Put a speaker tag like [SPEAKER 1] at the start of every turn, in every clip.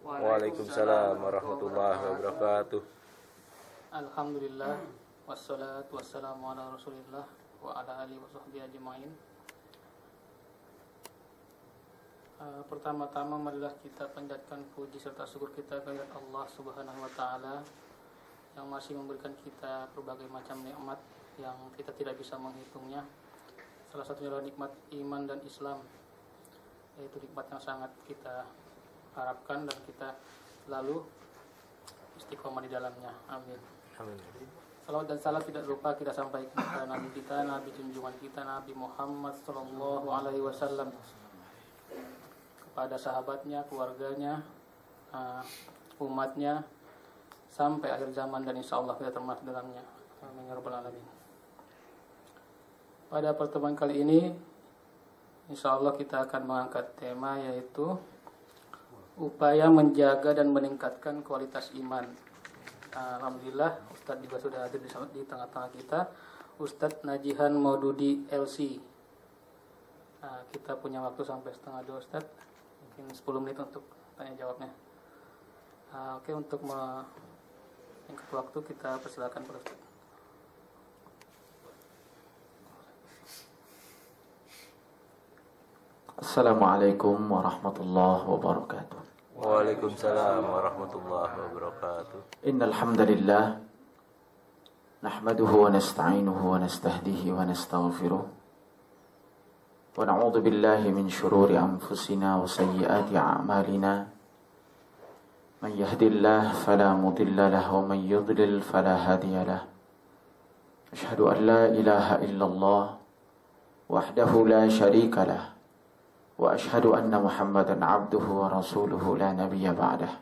[SPEAKER 1] Waalaikumsalam warahmatullahi wabarakatuh.
[SPEAKER 2] Alhamdulillah, wassalatu wassalamu ala rasulillah wa ala alihi wa sahbihi ajma'in. Pertama-tama marilah kita panjatkan puji serta syukur kita kepada Allah Subhanahu wa taala yang masih memberikan kita berbagai macam nikmat yang kita tidak bisa menghitungnya. Salah satunya adalah nikmat iman dan Islam, yaitu nikmat yang sangat kita harapkan dan kita selalu istiqomah di dalamnya. Amin.
[SPEAKER 1] Amin.
[SPEAKER 2] Salawat dan salam tidak lupa kita sampaikan kepada Nabi kita, Nabi junjungan kita, Nabi Muhammad Sallallahu Alaihi Wasallam, kepada sahabatnya, keluarganya, umatnya, sampai akhir zaman dan insya Allah kita termasuk dalamnya. Amin ya rabbal alamin. Pada pertemuan kali ini, insya Allah kita akan mengangkat tema yaitu upaya menjaga dan meningkatkan kualitas iman. Alhamdulillah, Ustadz juga sudah hadir di tengah-tengah kita, Ustadz Najihan Maududi LC. Kita punya waktu sampai setengah 2, Ustadz, mungkin 10 menit untuk tanya jawabnya. Oke, untuk menyingkat waktu kita persilakan pada Ustadz.
[SPEAKER 3] Assalamualaikum warahmatullahi wabarakatuh.
[SPEAKER 1] Waalaikumsalam warahmatullahi wabarakatuh.
[SPEAKER 3] Innal hamdalillah nahmaduhu wa nasta'inuhu wa nastahdihi wa nastaghfiruh wa na'udzu billahi min shururi anfusina wa sayyiati a'malina. Man yahdihillahu fala mudilla lahu wa man yudlil fala hadiya lahu. Asyhadu an la ilaha illallah wahdahu la syarika lahu wa ashhadu anna Muhammadan abduhu wa rasuluhu la nabiyya ba'dah.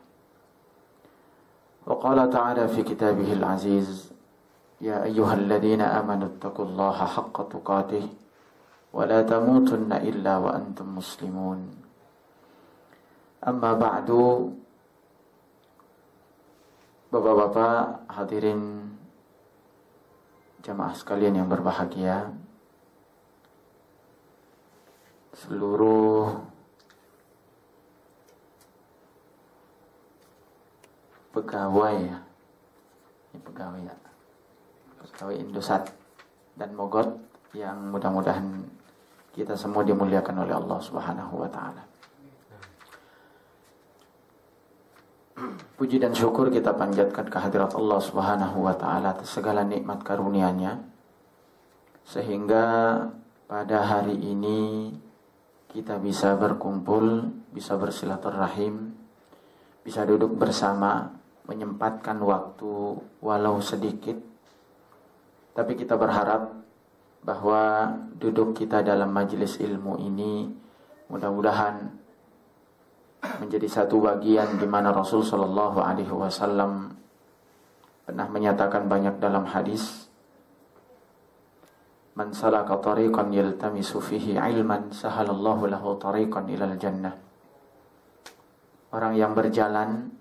[SPEAKER 3] Wa qala ta'ala fi kitabihil aziz, ya ayyuhalladzina amanu ittaqullaha haqqa tuqatih wa la tamutunna illa wa antum muslimun. Amma ba'du. Bapak-bapak hadirin jamaah sekalian yang berbahagia, seluruh pegawai Indosat dan Mogot yang mudah-mudahan kita semua dimuliakan oleh Allah Subhanahu wa taala. Puji dan syukur kita panjatkan kehadirat Allah Subhanahu wa taala atas segala nikmat karunia-Nya, sehingga pada hari ini kita bisa berkumpul, bisa bersilaturahim, bisa duduk bersama, menyempatkan waktu walau sedikit. Tapi kita berharap bahwa duduk kita dalam majelis ilmu ini mudah-mudahan menjadi satu bagian di mana Rasul Shallallahu Alaihi Wasallam pernah menyatakan banyak dalam hadis, man salaka tariqan yaltamisu fihi ilman sahalallahu lahu tariqan ilal jannah. Orang yang berjalan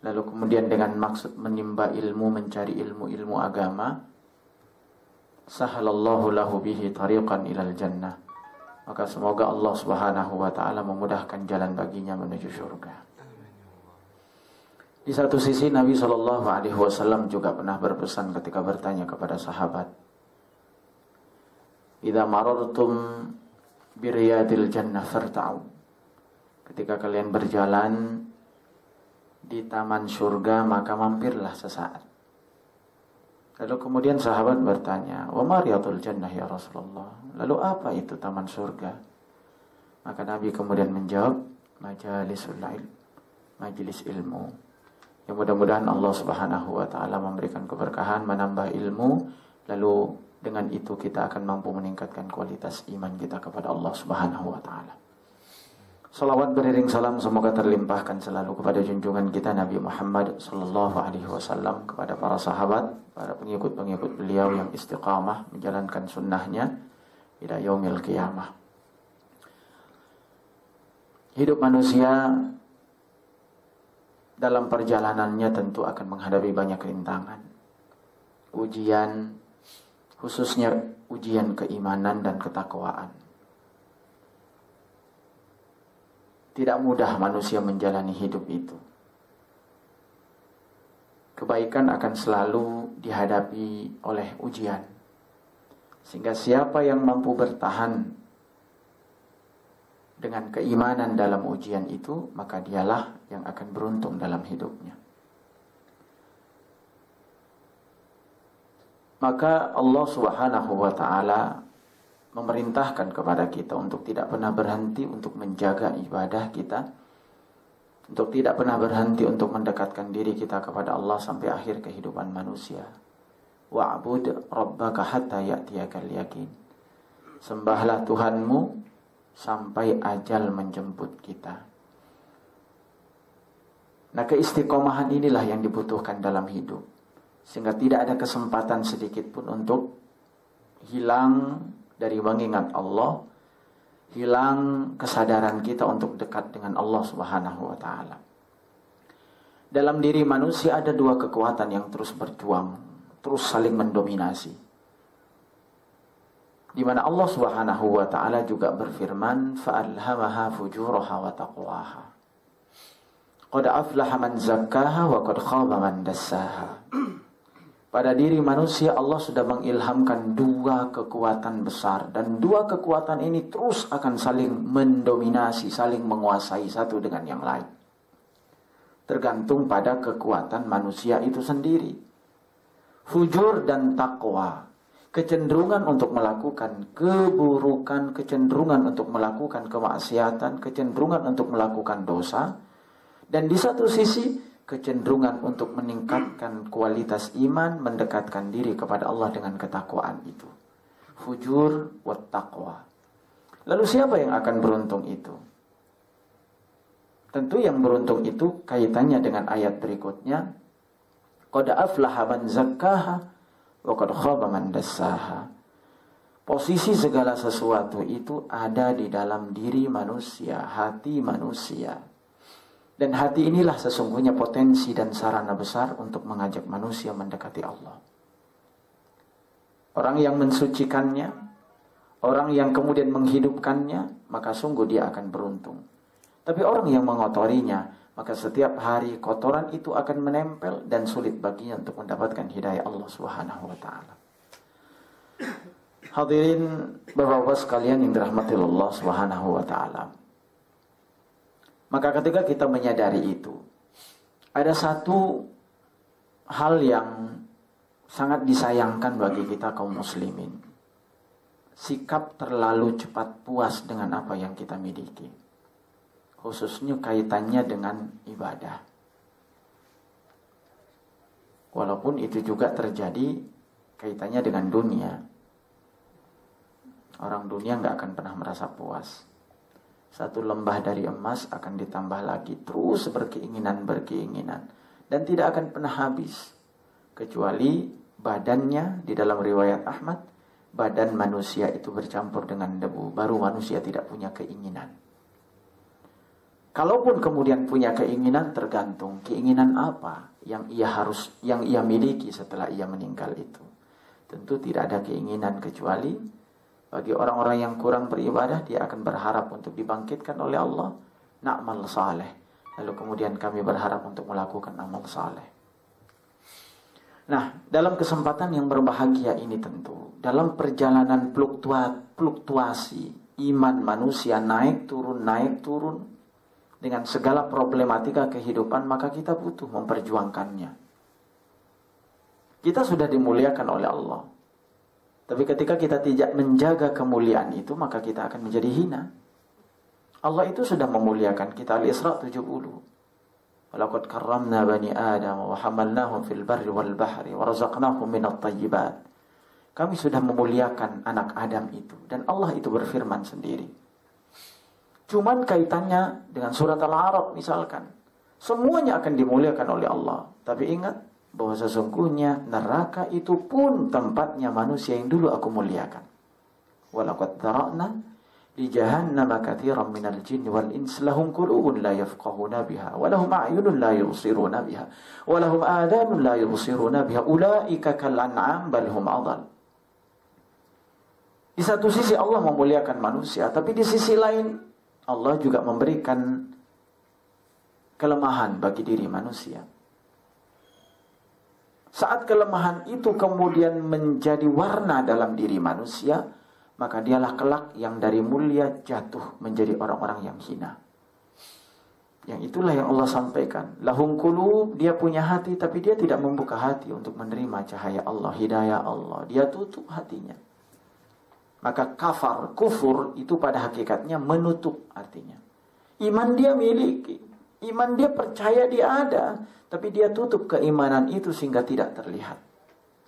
[SPEAKER 3] lalu kemudian dengan maksud menimba ilmu, mencari ilmu agama, sahalallahu lahu bihi tariqan ilal jannah, maka semoga Allah Subhanahu wa taala memudahkan jalan baginya menuju surga. Di satu sisi Nabi Shallallahu Alaihi Wasallam juga pernah berpesan ketika bertanya kepada sahabat, idza marartum biriyadil jannah farta'u. Ketika kalian berjalan di taman surga maka mampirlah sesaat. Lalu kemudian sahabat bertanya, wa ma riyadul jannah ya Rasulullah? Lalu apa itu taman surga? Maka Nabi kemudian menjawab, majalisul ilm, majelis ilmu. Yang mudah-mudahan Allah Subhanahu wa taala memberikan keberkahan, menambah ilmu, lalu dengan itu kita akan mampu meningkatkan kualitas iman kita kepada Allah Subhanahu wa taala. Salawat beriring salam semoga terlimpahkan selalu kepada junjungan kita Nabi Muhammad sallallahu alaihi wasallam, kepada para sahabat, para pengikut-pengikut beliau yang istiqamah menjalankan sunnahnya ila yaumil qiyamah. Hidup manusia dalam perjalanannya tentu akan menghadapi banyak rintangan, ujian, khususnya ujian keimanan dan ketakwaan. tidak mudah manusia menjalani hidup itu. Kebaikan akan selalu dihadapi oleh ujian. Sehingga siapa yang mampu bertahan dengan keimanan dalam ujian itu, maka dialah yang akan beruntung dalam hidupnya. Maka Allah Subhanahu wa ta'ala memerintahkan kepada kita untuk tidak pernah berhenti untuk menjaga ibadah kita, untuk tidak pernah berhenti untuk mendekatkan diri kita kepada Allah sampai akhir kehidupan manusia. Wa'bud rabbaka hatta ya'tiyakal yaqin. Sembahlah Tuhanmu sampai ajal menjemput kita. Nah, keistiqomahan inilah yang dibutuhkan dalam hidup. Sehingga tidak ada kesempatan sedikit pun untuk hilang dari mengingat Allah, hilang kesadaran kita untuk dekat dengan Allah Subhanahu wa ta'ala. Dalam diri manusia ada dua kekuatan yang terus berjuang, terus saling mendominasi. Di mana Allah Subhanahu wa ta'ala juga berfirman, فَأَلْهَمَهَا فُجُورَهَا وَتَقْوَاهَا قَدْ أَفْلَحَ مَنْ زَكَّاهَا وَقَدْ خَابَ مَنْ دَسَّاهَا. Pada diri manusia Allah sudah mengilhamkan dua kekuatan besar, dan dua kekuatan ini terus akan saling mendominasi, saling menguasai satu dengan yang lain. Tergantung pada kekuatan manusia itu sendiri. Fujur dan taqwa, kecenderungan untuk melakukan keburukan, kecenderungan untuk melakukan kemaksiatan, kecenderungan untuk melakukan dosa. Dan di satu sisi kecenderungan untuk meningkatkan kualitas iman, mendekatkan diri kepada Allah dengan ketakwaan itu. Fujur wa taqwa. Lalu siapa yang akan beruntung itu? Tentu yang beruntung itu kaitannya dengan ayat berikutnya. Qad aflaha man zakkaha wa qad khaba man dassaha. Posisi segala sesuatu itu ada di dalam diri manusia, hati manusia. Dan hati inilah sesungguhnya potensi dan sarana besar untuk mengajak manusia mendekati Allah. Orang yang mensucikannya, orang yang kemudian menghidupkannya, maka sungguh dia akan beruntung. Tapi orang yang mengotorinya, maka setiap hari kotoran itu akan menempel dan sulit baginya untuk mendapatkan hidayah Allah Subhanahu wa ta'ala. Hadirin Bapak-bapak sekalian yang dirahmati Allah Subhanahu wa ta'ala. Maka ketika kita menyadari itu, ada satu hal yang sangat disayangkan bagi kita kaum muslimin. Sikap terlalu cepat puas dengan apa yang kita miliki. Khususnya kaitannya dengan ibadah. Walaupun itu juga terjadi kaitannya dengan dunia. Orang dunia nggak akan pernah merasa puas. Satu lembah dari emas akan ditambah lagi, terus berkeinginan. Dan tidak akan pernah habis. Kecuali badannya, di dalam riwayat Ahmad, badan manusia itu bercampur dengan debu. Baru manusia tidak punya keinginan. Kalaupun kemudian punya keinginan, tergantung keinginan apa yang ia miliki setelah ia meninggal itu. Tentu tidak ada keinginan kecuali bagi orang-orang yang kurang beribadah, dia akan berharap untuk dibangkitkan oleh Allah, na'mal saleh. Lalu kemudian kami berharap untuk melakukan amal saleh. Nah, dalam kesempatan yang berbahagia ini tentu, dalam perjalanan fluktuasi iman manusia naik turun dengan segala problematika kehidupan, maka kita butuh memperjuangkannya. Kita sudah dimuliakan oleh Allah. Tapi ketika kita tidak menjaga kemuliaan itu, maka kita akan menjadi hina. Allah itu sudah memuliakan kita. Al-Isra 70. Walaqad karramna bani Adam wa hamalnahum fil barri wal bahri wa razaqnahum minat thayyibat. Kami sudah memuliakan anak Adam itu. Dan Allah itu berfirman sendiri. Cuman kaitannya dengan surat Al-A'raf misalkan. Semuanya akan dimuliakan oleh Allah. Tapi ingat, bahwa sesungguhnya neraka itu pun tempatnya manusia yang dulu aku muliakan. Walaqad dzara'na li jahannama katsiran minal jinni wal insi lahum qulubun la yafqahuna biha wa lahum a'yunun la yubsiruna biha wa lahum adhanun la yubsiruna biha ulaika kal an'am bal hum adall. Di satu sisi Allah memuliakan manusia, tapi di sisi lain Allah juga memberikan kelemahan bagi diri manusia. Saat kelemahan itu kemudian menjadi warna dalam diri manusia, maka dialah kelak yang dari mulia jatuh menjadi orang-orang yang hina. Yang itulah yang Allah sampaikan. Lahum qulub, dia punya hati tapi dia tidak membuka hati untuk menerima cahaya Allah, hidayah Allah. Dia tutup hatinya. Maka kufur itu pada hakikatnya menutup artinya. Iman dia miliki, iman dia percaya dia ada, tapi dia tutup keimanan itu sehingga tidak terlihat.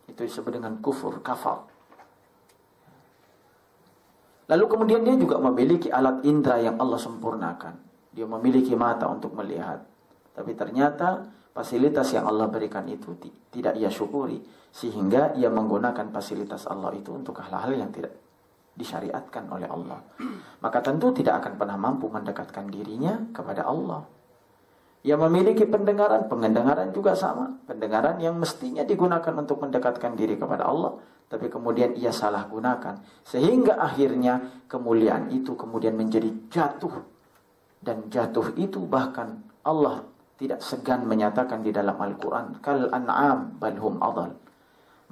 [SPEAKER 3] Itu disebut dengan kufur, kafar. Lalu kemudian dia juga memiliki alat indera yang Allah sempurnakan. Dia memiliki mata untuk melihat. Tapi ternyata fasilitas yang Allah berikan itu tidak ia syukuri. Sehingga ia menggunakan fasilitas Allah itu untuk hal-hal yang tidak disyariatkan oleh Allah. Maka tentu tidak akan pernah mampu mendekatkan dirinya kepada Allah. Ia memiliki pendengaran juga sama. Pendengaran yang mestinya digunakan untuk mendekatkan diri kepada Allah, tapi kemudian ia salah gunakan. Sehingga akhirnya kemuliaan itu kemudian menjadi jatuh. Dan jatuh itu bahkan Allah tidak segan menyatakan di dalam Al-Quran, kal an'am balhum adal.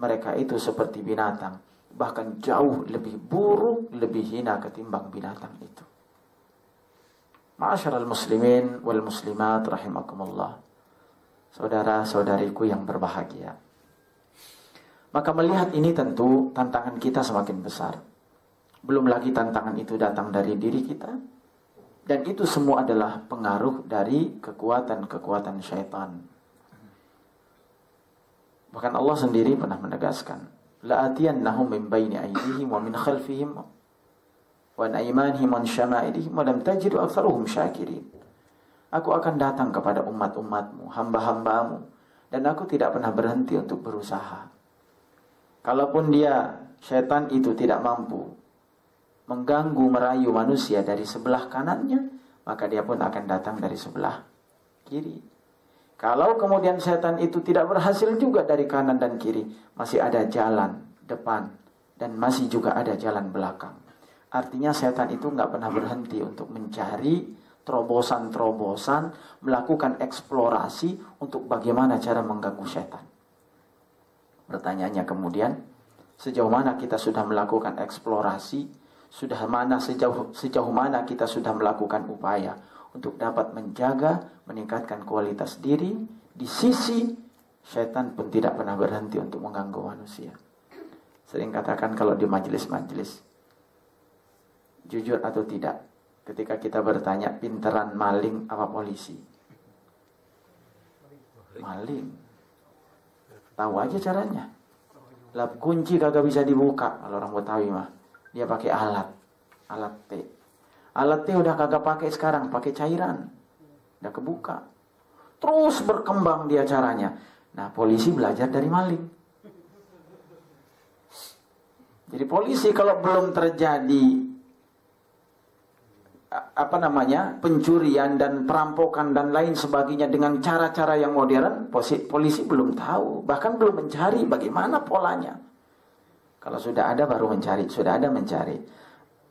[SPEAKER 3] Mereka itu seperti binatang, bahkan jauh lebih buruk, lebih hina ketimbang binatang itu. Ma'asyiral muslimin wal muslimat rahimakumullah. Saudara-saudariku yang berbahagia. Maka melihat ini tentu tantangan kita semakin besar. Belum lagi tantangan itu datang dari diri kita. Dan itu semua adalah pengaruh dari kekuatan-kekuatan syaitan. Bahkan Allah sendiri pernah menegaskan, la'atiyannahum min baini aydihim wa min khalfihim wa an aymanihim wa an syama'ilihim wa lam tajidu aktsaruhum syakirin. Aku akan datang kepada umat-umatmu, hamba-hambamu, dan aku tidak pernah berhenti untuk berusaha. Kalaupun syaitan itu tidak mampu mengganggu, merayu manusia dari sebelah kanannya, maka dia pun akan datang dari sebelah kiri. Kalau kemudian setan itu tidak berhasil juga dari kanan dan kiri, masih ada jalan depan dan masih juga ada jalan belakang. Artinya setan itu nggak pernah berhenti untuk mencari terobosan-terobosan, melakukan eksplorasi untuk bagaimana cara mengganggu setan. Pertanyaannya kemudian, sejauh mana kita sudah melakukan eksplorasi, sejauh mana kita sudah melakukan upaya untuk dapat menjaga, meningkatkan kualitas diri. Di sisi syaitan pun tidak pernah berhenti untuk mengganggu manusia. Sering katakan kalau di majelis-majelis, jujur atau tidak, ketika kita bertanya pinteran maling apa polisi? Maling. Tahu aja caranya. Lap kunci kagak bisa dibuka kalau orang Betawi mah. Dia pakai alat T. Alat T udah kagak pakai sekarang, pakai cairan. Udah kebuka. Terus berkembang dia caranya. Nah, polisi belajar dari maling. Jadi polisi kalau belum terjadi pencurian dan perampokan dan lain sebagainya dengan cara-cara yang modern, polisi belum tahu, bahkan belum mencari bagaimana polanya. Kalau sudah ada baru mencari, sudah ada mencari.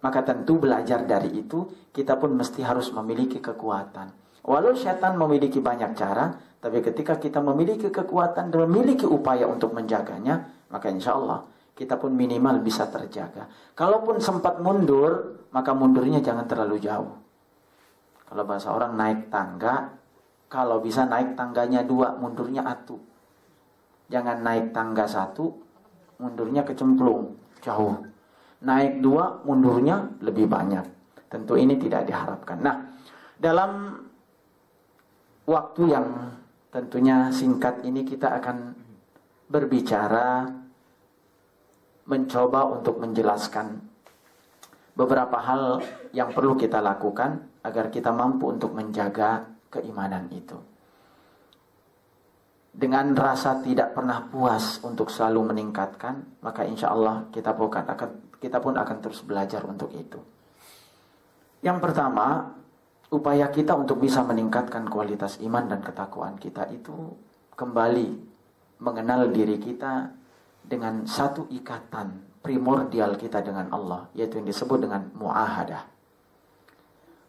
[SPEAKER 3] Maka tentu belajar dari itu, kita pun mesti harus memiliki kekuatan. Walau syaitan memiliki banyak cara, tapi ketika kita memiliki kekuatan dan memiliki upaya untuk menjaganya, maka insya Allah kita pun minimal bisa terjaga. Kalaupun sempat mundur, maka mundurnya jangan terlalu jauh. Kalau bahasa orang naik tangga, kalau bisa naik tangganya 2, mundurnya 1. Jangan naik tangga 1, mundurnya kecemplung jauh. Naik 2, mundurnya lebih banyak. Tentu ini tidak diharapkan. Nah, dalam waktu yang tentunya singkat ini kita akan berbicara, mencoba untuk menjelaskan beberapa hal yang perlu kita lakukan agar kita mampu untuk menjaga keimanan itu. Dengan rasa tidak pernah puas untuk selalu meningkatkan, maka insya Allah kita pun akan terus belajar untuk itu. Yang pertama, upaya kita untuk bisa meningkatkan kualitas iman dan ketakwaan kita itu kembali mengenal diri kita dengan satu ikatan primordial kita dengan Allah, yaitu yang disebut dengan mu'ahadah.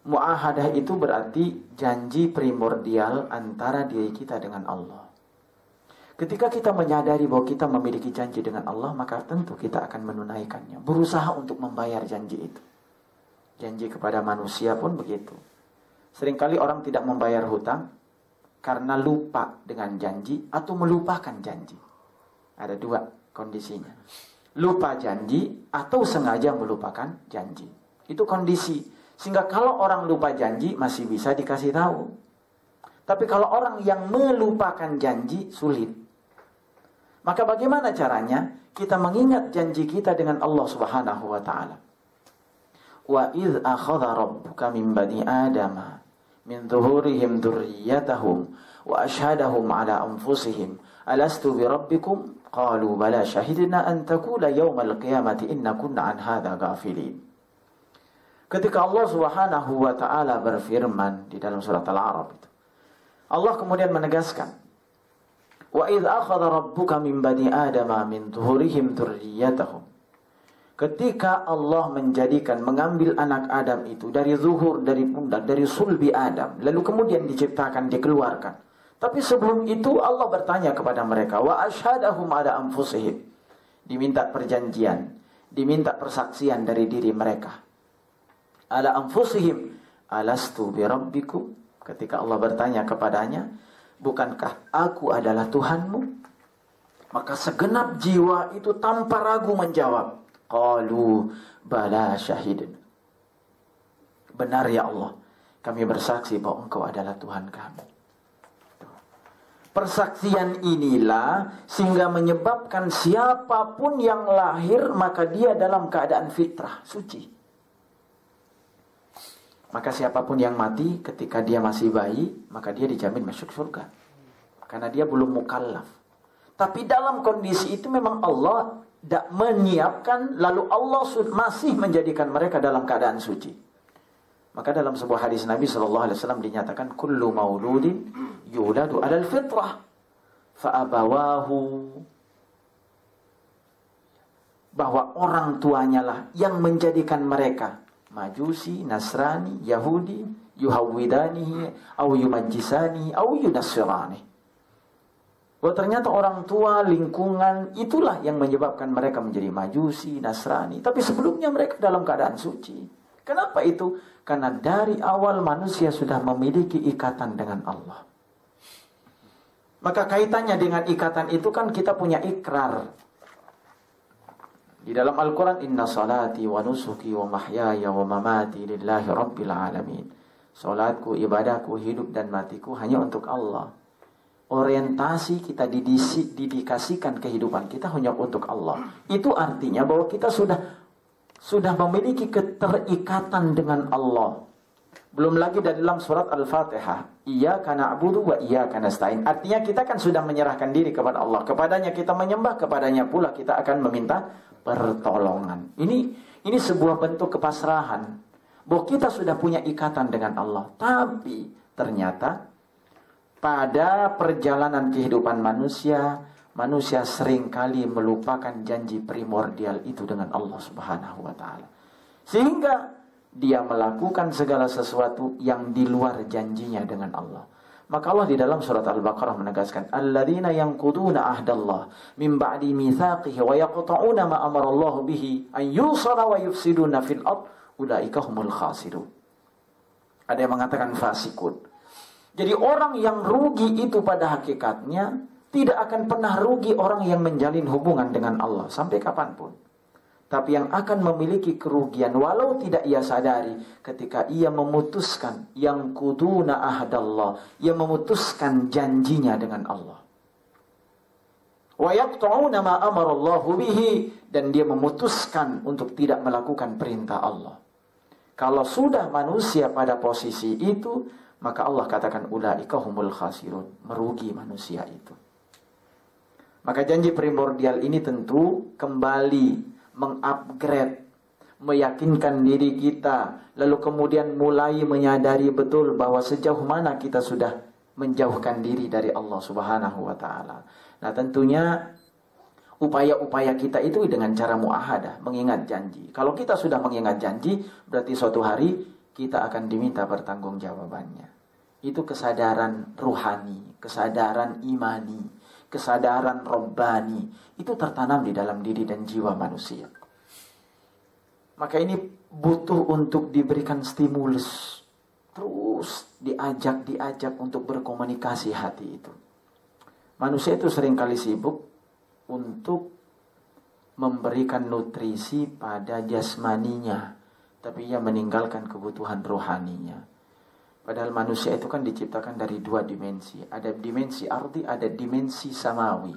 [SPEAKER 3] Muahadah itu berarti janji primordial antara diri kita dengan Allah. Ketika kita menyadari bahwa kita memiliki janji dengan Allah, maka tentu kita akan menunaikannya. Berusaha untuk membayar janji itu. Janji kepada manusia pun begitu. Seringkali orang tidak membayar hutang karena lupa dengan janji atau melupakan janji. Ada dua kondisinya. Lupa janji atau sengaja melupakan janji. Itu kondisi. Sehingga kalau orang lupa janji masih bisa dikasih tahu. Tapi kalau orang yang melupakan janji sulit. Maka bagaimana caranya? Kita mengingat janji kita dengan Allah Subhanahu wa taala. Wa idz akhadha rabbuka min bani adama min dhuhurihim dzurriyyatahum wa ashhadahum ala anfusihim alastu bi rabbikum qalu bala shahidna an taqula yawmal qiyamati inna kunna an hadza ghafilin. Ketika Allah Subhanahu wa taala berfirman di dalam surat Al-A'raf itu, Allah kemudian menegaskan, wa idz akhadha rabbuka min bani adama min dhuhurihim dzurriyyatahum. Ketika Allah mengambil anak Adam itu dari zuhur, dari pundak, dari sulbi Adam, lalu kemudian diciptakan, dikeluarkan. Tapi sebelum itu Allah bertanya kepada mereka, wa asyhadahum ala anfusihim. Diminta perjanjian, diminta persaksian dari diri mereka. Ala anfusihim, alastu bi rabbikum. Ketika Allah bertanya kepadanya, bukankah aku adalah Tuhanmu? Maka segenap jiwa itu tanpa ragu menjawab, qalu bala syahidin. Benar ya Allah, kami bersaksi bahwa Engkau adalah Tuhan kami. Persaksian inilah sehingga menyebabkan siapapun yang lahir maka dia dalam keadaan fitrah, suci. Maka siapapun yang mati ketika dia masih bayi, maka dia dijamin masuk surga. Karena dia belum mukallaf. Tapi dalam kondisi itu memang Allah tidak menyiapkan, lalu Allah masih menjadikan mereka dalam keadaan suci. Maka dalam sebuah hadis Nabi SAW dinyatakan, kullu mauludin yuladu alal fitrah fa'abawahu. Bahwa orang tuanya lah yang menjadikan mereka Majusi, Nasrani, Yahudi, yuhawwidanihi, au yumajjisani, au yunassirani. Bahwa ternyata orang tua, lingkungan, itulah yang menyebabkan mereka menjadi Majusi, Nasrani. Tapi sebelumnya mereka dalam keadaan suci. Kenapa itu? Karena dari awal manusia sudah memiliki ikatan dengan Allah. Maka kaitannya dengan ikatan itu kan kita punya ikrar. Di dalam Al-Quran, inna salati wa nusuki wa mahyaya wa mamati lillahi rabbil alamin. Salatku, ibadahku, hidup dan matiku hanya untuk Allah. Orientasi kita didikasikan kehidupan kita hanya untuk Allah. Itu artinya bahwa kita sudah memiliki keterikatan dengan Allah. Belum lagi dalam surat Al-Fatihah, iyyaka na'budu wa iyyaka nasta'in. Artinya kita kan sudah menyerahkan diri kepada Allah. Kepadanya kita menyembah, kepadanya pula kita akan meminta pertolongan. Ini sebuah bentuk kepasrahan. Bahwa kita sudah punya ikatan dengan Allah. Tapi ternyata pada perjalanan kehidupan manusia seringkali melupakan janji primordial itu dengan Allah Subhanahu wa taala. Sehingga dia melakukan segala sesuatu yang di luar janjinya dengan Allah. Maka Allah di dalam surat Al-Baqarah menegaskan, alladzina yanquduna ahdallah min ba'di mitsaqihi wa yaqta'una ma amara Allah bihi an yusala wa yufsiduna fil ard ulaika humul khasirun. Ada yang mengatakan fasikun. Jadi orang yang rugi itu pada hakikatnya tidak akan pernah rugi orang yang menjalin hubungan dengan Allah sampai kapanpun. Tapi yang akan memiliki kerugian walau tidak ia sadari ketika ia memutuskan yang kuduna ahdallah, ia memutuskan janjinya dengan Allah. Wa yaqta'una ma amara Allahu bihi, dan dia memutuskan untuk tidak melakukan perintah Allah. Kalau sudah manusia pada posisi itu, maka Allah katakan ulaika humul khasirun, merugi manusia itu. Maka janji primordial ini tentu kembali mengupgrade, meyakinkan diri kita, lalu kemudian mulai menyadari betul bahwa sejauh mana kita sudah menjauhkan diri dari Allah Subhanahu wa taala. Nah, tentunya upaya-upaya kita itu dengan cara muahadah, mengingat janji. Kalau kita sudah mengingat janji, berarti suatu hari kita akan diminta pertanggungjawabannya. Itu kesadaran ruhani, kesadaran imani, kesadaran robbani. Itu tertanam di dalam diri dan jiwa manusia. Maka ini butuh untuk diberikan stimulus. Terus diajak untuk berkomunikasi hati itu. Manusia itu seringkali sibuk untuk memberikan nutrisi pada jasmaninya, tapi ia meninggalkan kebutuhan rohaninya. Padahal manusia itu kan diciptakan dari dua dimensi. Ada dimensi ardi, ada dimensi samawi.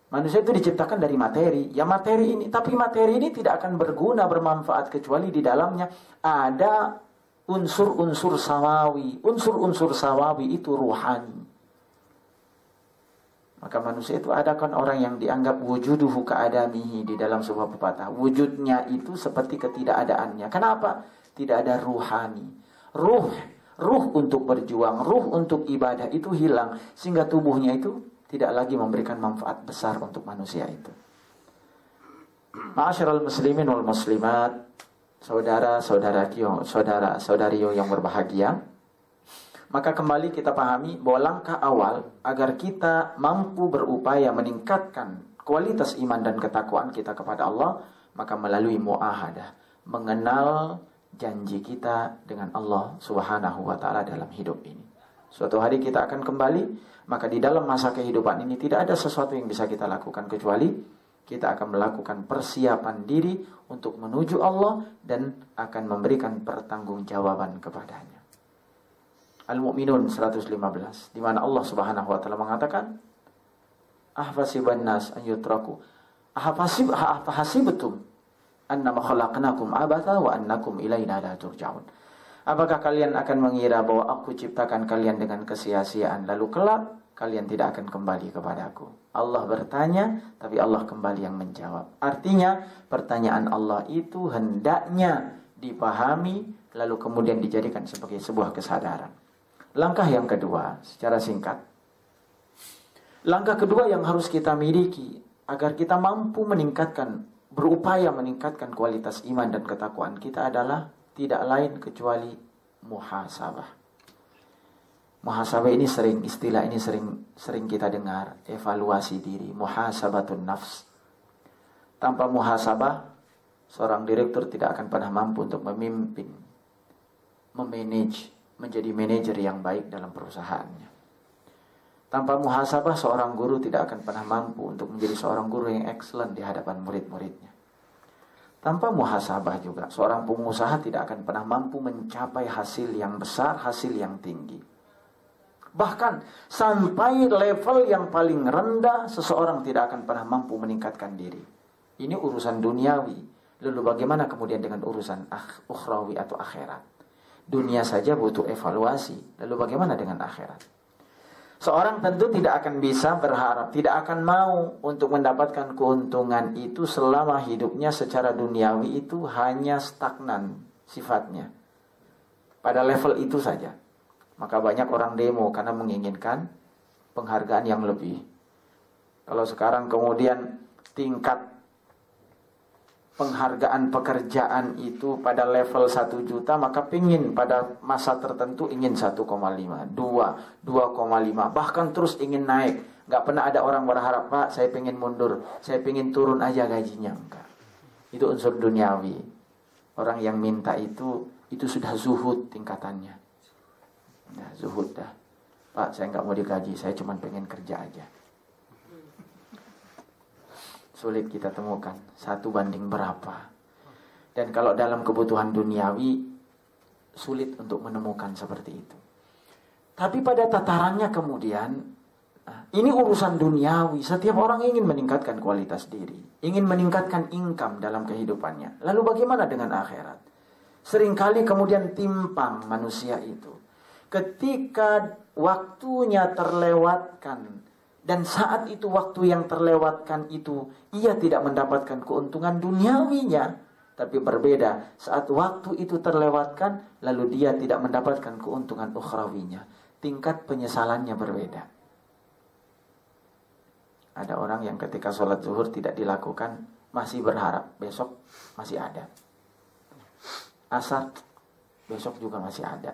[SPEAKER 3] Manusia itu diciptakan dari materi. Ya materi ini, tapi materi ini tidak akan berguna, bermanfaat kecuali di dalamnya ada unsur-unsur samawi. Unsur-unsur samawi itu ruhani. Maka manusia itu ada kan orang yang dianggap wujuduhu ka'adamihi di dalam sebuah pepatah. Wujudnya itu seperti ketidakadaannya. Kenapa? Tidak ada ruhani. Ruh untuk berjuang, ruh untuk ibadah itu hilang. Sehingga tubuhnya itu tidak lagi memberikan manfaat besar untuk manusia itu. Ma'asyiral muslimin wal muslimat, saudara-saudariyo yang berbahagia. Maka kembali kita pahami bahwa langkah awal agar kita mampu berupaya meningkatkan kualitas iman dan ketakwaan kita kepada Allah, maka melalui mu'ahadah, mengenal janji kita dengan Allah Subhanahu wa ta'ala dalam hidup ini. Suatu hari kita akan kembali, maka di dalam masa kehidupan ini tidak ada sesuatu yang bisa kita lakukan kecuali kita akan melakukan persiapan diri untuk menuju Allah dan akan memberikan pertanggungjawaban kepadanya. Al-Mu'minun 115, di mana Allah Subhanahu wa taala mengatakan, "Ahfasiban nas an yutraku ahfasibtum annama khalaqnakum abatha wa annakum ilaina la turja'un." Apakah kalian akan mengira bahwa aku ciptakan kalian dengan kesia-siaan lalu kelak kalian tidak akan kembali kepadaku? Allah bertanya, tapi Allah kembali yang menjawab. Artinya, pertanyaan Allah itu hendaknya dipahami lalu kemudian dijadikan sebagai sebuah kesadaran. Langkah yang kedua, secara singkat. Langkah kedua yang harus kita miliki agar kita mampu berupaya meningkatkan kualitas iman dan ketakwaan kita adalah tidak lain kecuali muhasabah. Muhasabah ini istilah ini sering kita dengar, evaluasi diri, muhasabatun nafs. Tanpa muhasabah, seorang direktur tidak akan pernah mampu untuk memimpin, memanage, menjadi manajer yang baik dalam perusahaannya. Tanpa muhasabah, seorang guru tidak akan pernah mampu untuk menjadi seorang guru yang excellent di hadapan murid-muridnya. Tanpa muhasabah juga, seorang pengusaha tidak akan pernah mampu mencapai hasil yang besar, hasil yang tinggi. Bahkan sampai level yang paling rendah, seseorang tidak akan pernah mampu meningkatkan diri. Ini urusan duniawi. Lalu bagaimana kemudian dengan urusan ukhrawi atau akhirat? Dunia saja butuh evaluasi. Lalu bagaimana dengan akhirat? Seorang tentu tidak akan bisa berharap, tidak akan mau untuk mendapatkan keuntungan itu selama hidupnya secara duniawi itu hanya stagnan sifatnya. Pada level itu saja. Maka banyak orang demo karena menginginkan penghargaan yang lebih. Kalau sekarang kemudian tingkat penghargaan pekerjaan itu pada level 1 juta, maka pingin pada masa tertentu ingin 1,5, 2,5, bahkan terus ingin naik. Gak pernah ada orang berharap, Pak, saya pengen mundur, saya pengen turun aja gajinya. Enggak. Itu unsur duniawi. Orang yang minta itu sudah zuhud tingkatannya. Nah, zuhud dah. Pak, saya gak mau digaji, saya cuma pengen kerja aja. Sulit kita temukan 1 banding berapa. Dan kalau dalam kebutuhan duniawi, sulit untuk menemukan seperti itu. Tapi pada tatarannya kemudian, ini urusan duniawi. Setiap orang ingin meningkatkan kualitas diri, ingin meningkatkan income dalam kehidupannya. Lalu bagaimana dengan akhirat? Seringkali kemudian timpang manusia itu. Ketika waktunya terlewatkan, dan saat itu waktu yang terlewatkan itu, ia tidak mendapatkan keuntungan duniawinya. Tapi berbeda, saat waktu itu terlewatkan, lalu dia tidak mendapatkan keuntungan ukhrawinya. Tingkat penyesalannya berbeda. Ada orang yang ketika sholat zuhur tidak dilakukan, masih berharap besok masih ada. Asar besok juga masih ada.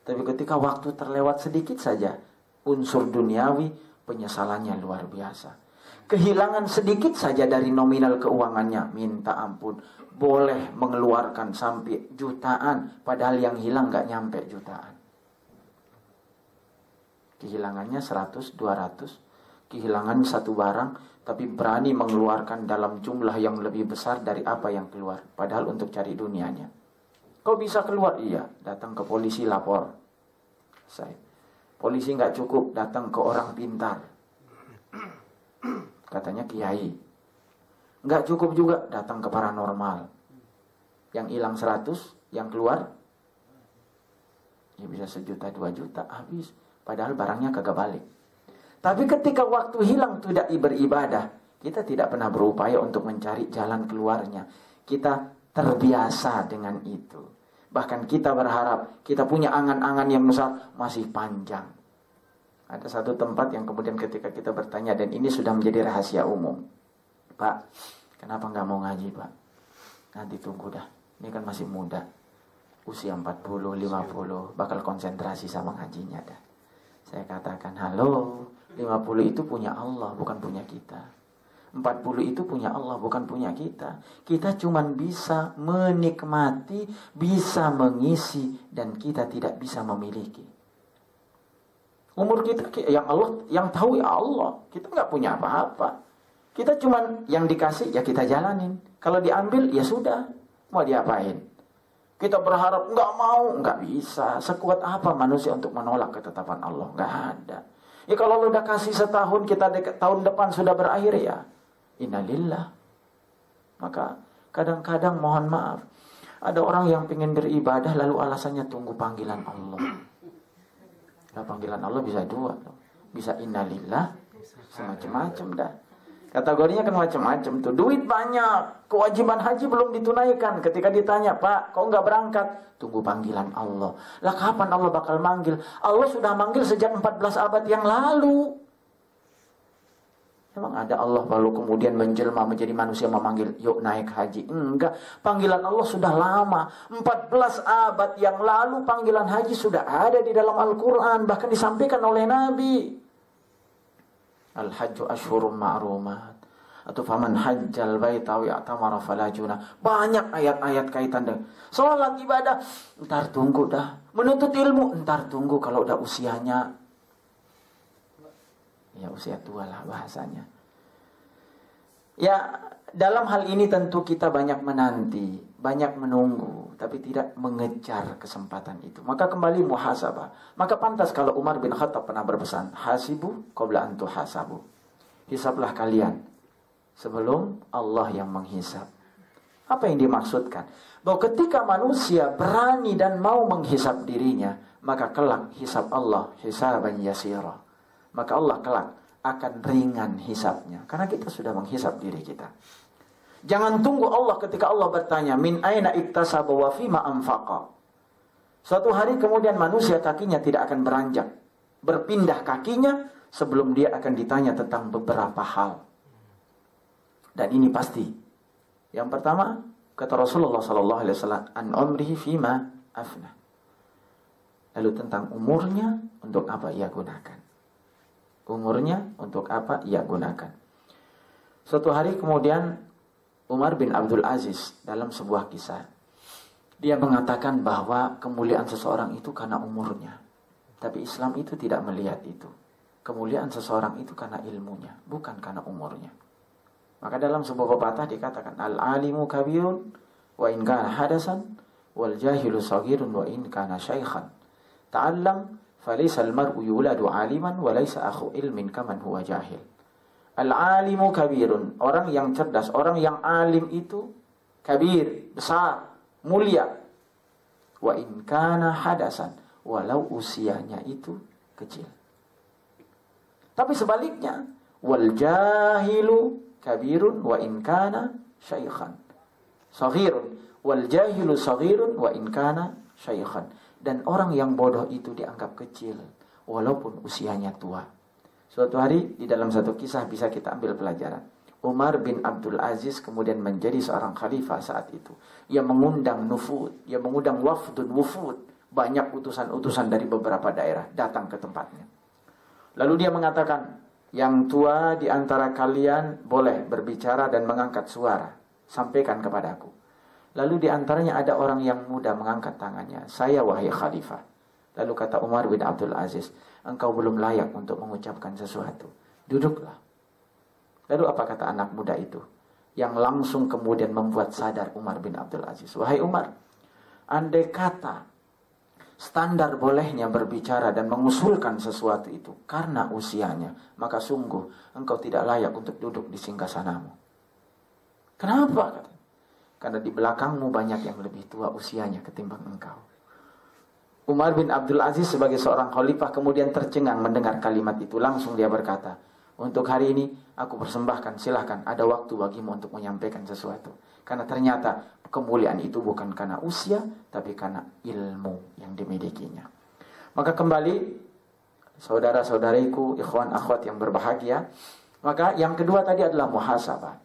[SPEAKER 3] Tapi ketika waktu terlewat sedikit saja, unsur duniawi, penyesalannya luar biasa. Kehilangan sedikit saja dari nominal keuangannya, minta ampun, boleh mengeluarkan sampai jutaan, padahal yang hilang gak nyampe jutaan. Kehilangannya 100, 200, kehilangan satu barang, tapi berani mengeluarkan dalam jumlah yang lebih besar dari apa yang keluar, padahal untuk cari dunianya. Kau bisa keluar? Iya. Datang ke polisi, lapor. Polisi gak cukup, datang ke orang pintar, katanya kiai. Nggak cukup juga, datang ke paranormal. Yang hilang 100, yang keluar ya bisa 1 juta, 2 juta, habis. Padahal barangnya kagak balik. Tapi ketika waktu hilang tidak beribadah, kita tidak pernah berupaya untuk mencari jalan keluarnya. Kita terbiasa dengan itu. Bahkan kita berharap kita punya angan-angan yang besar masih panjang. Ada satu tempat yang kemudian ketika kita bertanya, dan ini sudah menjadi rahasia umum. Pak, kenapa nggak mau ngaji, Pak? Nanti tunggu dah. Ini kan masih muda. Usia 40, 50, bakal konsentrasi sama ngajinya dah. Saya katakan, halo, 50 itu punya Allah, bukan punya kita. 40 itu punya Allah, bukan punya kita. Kita cuman bisa menikmati, bisa mengisi, dan kita tidak bisa memiliki. Umur kita yang Allah, yang tahu ya Allah. Kita nggak punya apa-apa. Kita cuman yang dikasih ya kita jalanin. Kalau diambil ya sudah, mau diapain? Kita berharap nggak mau, nggak bisa. Sekuat apa manusia untuk menolak ketetapan Allah? Nggak ada. Ya kalau lu udah kasih setahun, kita tahun depan sudah berakhir ya, innalillah. Maka kadang-kadang mohon maaf, ada orang yang pengen beribadah lalu alasannya tunggu panggilan Allah. Nah, panggilan Allah bisa 2, bisa innalillah, semacam-macam dah. Kategorinya kan macam-macam tuh. Duit banyak, kewajiban haji belum ditunaikan. Ketika ditanya, Pak, kok nggak berangkat? Tunggu panggilan Allah. Lah kapan Allah bakal manggil? Allah sudah manggil sejak 14 abad yang lalu. Emang ada Allah lalu kemudian menjelma menjadi manusia memanggil, yuk naik haji? Enggak, panggilan Allah sudah lama. 14 abad yang lalu panggilan haji sudah ada di dalam Al-Quran. Bahkan disampaikan oleh Nabi. Al-hajju ashhurum ma'rumat. Atau faman hajjal baita wa i'tamara fala junah. Banyak ayat-ayat kaitan dengan salat, ibadah. Entar tunggu dah. Menuntut ilmu, entar tunggu kalau udah usianya. Ya usia tua lah bahasanya. Ya dalam hal ini tentu kita banyak menanti, banyak menunggu, tapi tidak mengejar kesempatan itu. Maka kembali muhasabah. Maka pantas kalau Umar bin Khattab pernah berpesan, hasibu qabla an tuhasabu. Hisablah kalian sebelum Allah yang menghisab. Apa yang dimaksudkan? Bahwa ketika manusia berani dan mau menghisab dirinya, maka kelak hisab Allah hisaban yasira. Maka Allah kelak akan ringan hisabnya. Karena kita sudah menghisab diri kita. Jangan tunggu Allah ketika Allah bertanya, min aina iktasaba wa fima anfaqa. Suatu hari kemudian manusia kakinya tidak akan beranjak. Berpindah kakinya sebelum dia akan ditanya tentang beberapa hal. Dan ini pasti. Yang pertama, kata Rasulullah SAW, an umrihi fima afna. Lalu tentang umurnya, untuk apa ia gunakan. Umurnya untuk apa ia gunakan. Suatu hari kemudian Umar bin Abdul Aziz dalam sebuah kisah, dia mengatakan bahwa kemuliaan seseorang itu karena umurnya. Tapi Islam itu tidak melihat itu. Kemuliaan seseorang itu karena ilmunya, bukan karena umurnya. Maka dalam sebuah pepatah dikatakan, al-alimu kabirun wa in kana hadasan wal jahilu saghirun wa in kana syaikhan. Ta'allam falaysa al-mar'u yuladu 'aliman wa laysa akhu ilmin kaman huwa jahil. Al-alimu kabirun, orang yang cerdas, orang yang alim itu kabir, besar, mulia. Wa in kana hadasan, walau usianya itu kecil. Tapi sebaliknya, wal jahilu kabirun wa in kana syaikhan. Saghirun wal jahilu saghirun wa in kana syaikhan. Dan orang yang bodoh itu dianggap kecil walaupun usianya tua. Suatu hari di dalam satu kisah bisa kita ambil pelajaran. Umar bin Abdul Aziz kemudian menjadi seorang khalifah saat itu. Ia mengundang nufud, ia mengundang wafdun wufud, banyak utusan-utusan dari beberapa daerah datang ke tempatnya. Lalu dia mengatakan, yang tua di antara kalian boleh berbicara dan mengangkat suara, sampaikan kepadaku. Lalu di antaranya ada orang yang muda mengangkat tangannya, saya wahai khalifah. Lalu kata Umar bin Abdul Aziz, engkau belum layak untuk mengucapkan sesuatu, duduklah. Lalu apa kata anak muda itu? Yang langsung kemudian membuat sadar Umar bin Abdul Aziz. Wahai Umar, andai kata standar bolehnya berbicara dan mengusulkan sesuatu itu karena usianya, maka sungguh engkau tidak layak untuk duduk di singgasanamu. Kenapa? Karena di belakangmu banyak yang lebih tua usianya ketimbang engkau. Umar bin Abdul Aziz sebagai seorang khalifah kemudian tercengang mendengar kalimat itu. Langsung dia berkata, untuk hari ini aku persembahkan, silahkan ada waktu bagimu untuk menyampaikan sesuatu. Karena ternyata kemuliaan itu bukan karena usia, tapi karena ilmu yang dimilikinya. Maka kembali, saudara-saudariku, ikhwan akhwat yang berbahagia, maka yang kedua tadi adalah muhasabah.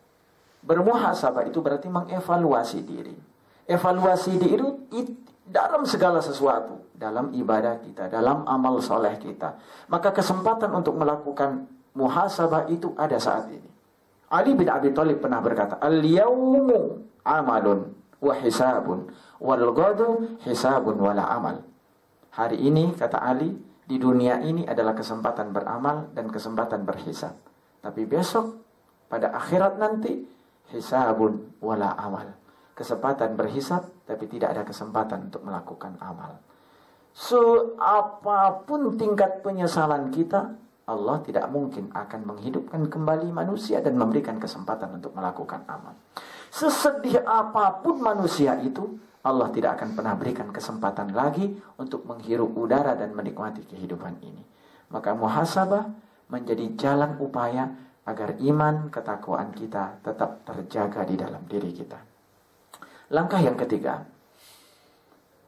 [SPEAKER 3] Bermuhasabah itu berarti mengevaluasi diri. Evaluasi diri dalam segala sesuatu, dalam ibadah kita, dalam amal soleh kita. Maka kesempatan untuk melakukan muhasabah itu ada saat ini. Ali bin Abi Thalib pernah berkata, al-yawmu amalun wa hisabun wal ghadu hisabun wala amal. Hari ini, kata Ali, di dunia ini adalah kesempatan beramal dan kesempatan berhisab. Tapi besok, pada akhirat nanti, hisabun wala amal. Kesempatan berhisab, tapi tidak ada kesempatan untuk melakukan amal. Apapun tingkat penyesalan kita, Allah tidak mungkin akan menghidupkan kembali manusia dan memberikan kesempatan untuk melakukan amal. Sesedih apapun manusia itu, Allah tidak akan pernah berikan kesempatan lagi untuk menghirup udara dan menikmati kehidupan ini. Maka muhasabah menjadi jalan upaya agar iman, ketakwaan kita tetap terjaga di dalam diri kita. Langkah yang ketiga,